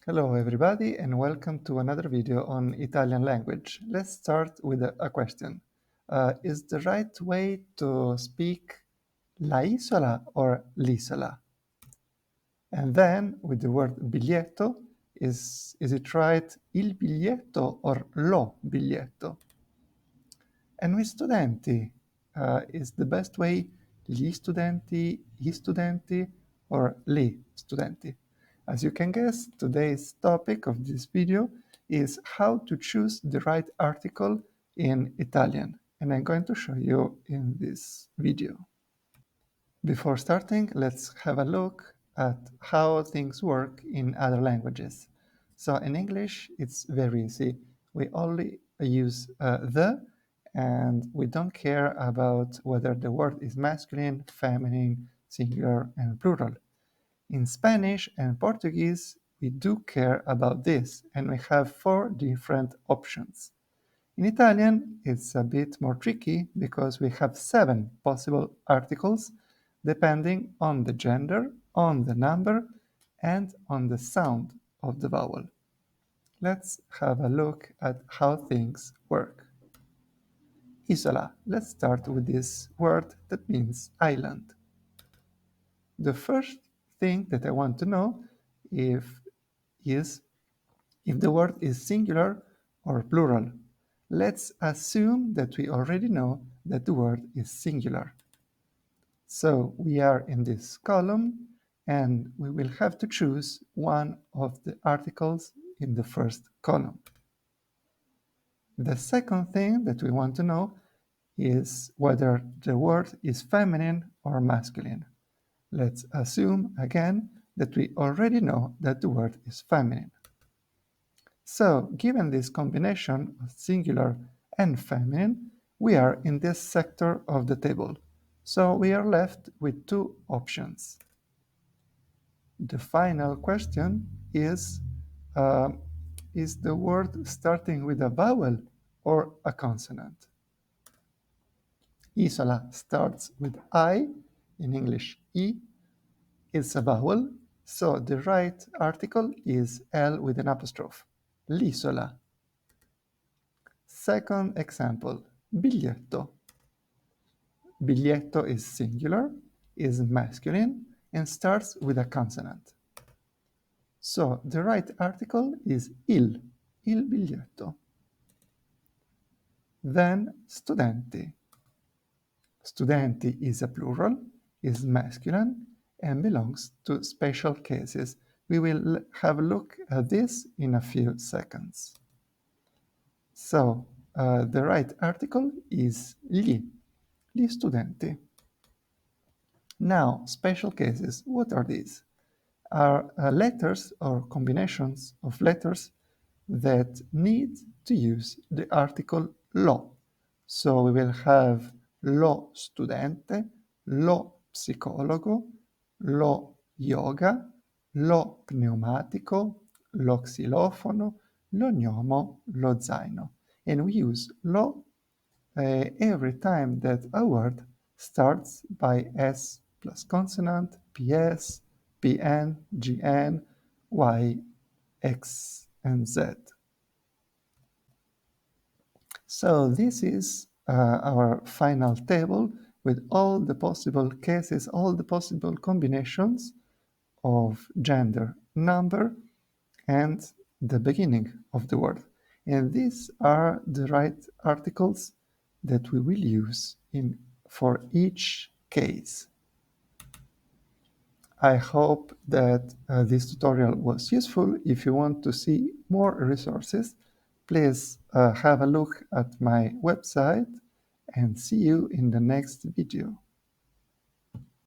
Hello everybody and welcome to another video on Italian language. Let's start with a question. Is the right way to speak la isola or l'isola? And then with the word biglietto, is it right il biglietto or lo biglietto? And with studenti, is the best way gli studenti, I studenti, or li studenti? As you can guess, today's topic of this video is how to choose the right article in Italian, and I'm going to show you in this video. Before starting, let's have a look at how things work in other languages. So in English, it's very easy. We only use the, and we don't care about whether the word is masculine, feminine, singular, and plural. In Spanish and Portuguese, we do care about this, and we have four different options. In Italian, it's a bit more tricky because we have 7 possible articles depending on the gender, on the number, and on the sound of the vowel. Let's have a look at how things work. Isola. Let's start with this word that means island. The first thing that I want to know is if the word is singular or plural. Let's assume that we already know that the word is singular. So we are in this column and we will have to choose one of the articles in the first column. The second thing that we want to know is whether the word is feminine or masculine. Let's assume again that we already know that the word is feminine. So, given this combination of singular and feminine, we are in this sector of the table. So we are left with two options. The final question uh, is the word starting with a vowel or a consonant? Isola starts with I, in English I, it's a vowel, so the right article is L with an apostrophe. L'isola. Second example, biglietto. Biglietto is singular, is masculine, and starts with a consonant. So the right article is il biglietto. Then studenti. Studenti is a plural, is masculine, and belongs to special cases. We will have a look at this in a few seconds. So the right article is gli studenti. Now, special cases, what are these? Are letters or combinations of letters that need to use the article lo. So we will have lo studente, lo psicologo, lo yoga, lo pneumatico, lo xilofono, lo gnomo, lo zaino. And we use lo every time that a word starts by S plus consonant, PS, PN, GN, Y, X, and Z. So this is our final table with all the possible cases, all the possible combinations of gender, number, and the beginning of the word. And these are the right articles that we will use for each case. I hope that this tutorial was useful. If you want to see more resources, please have a look at my website and see you in the next video.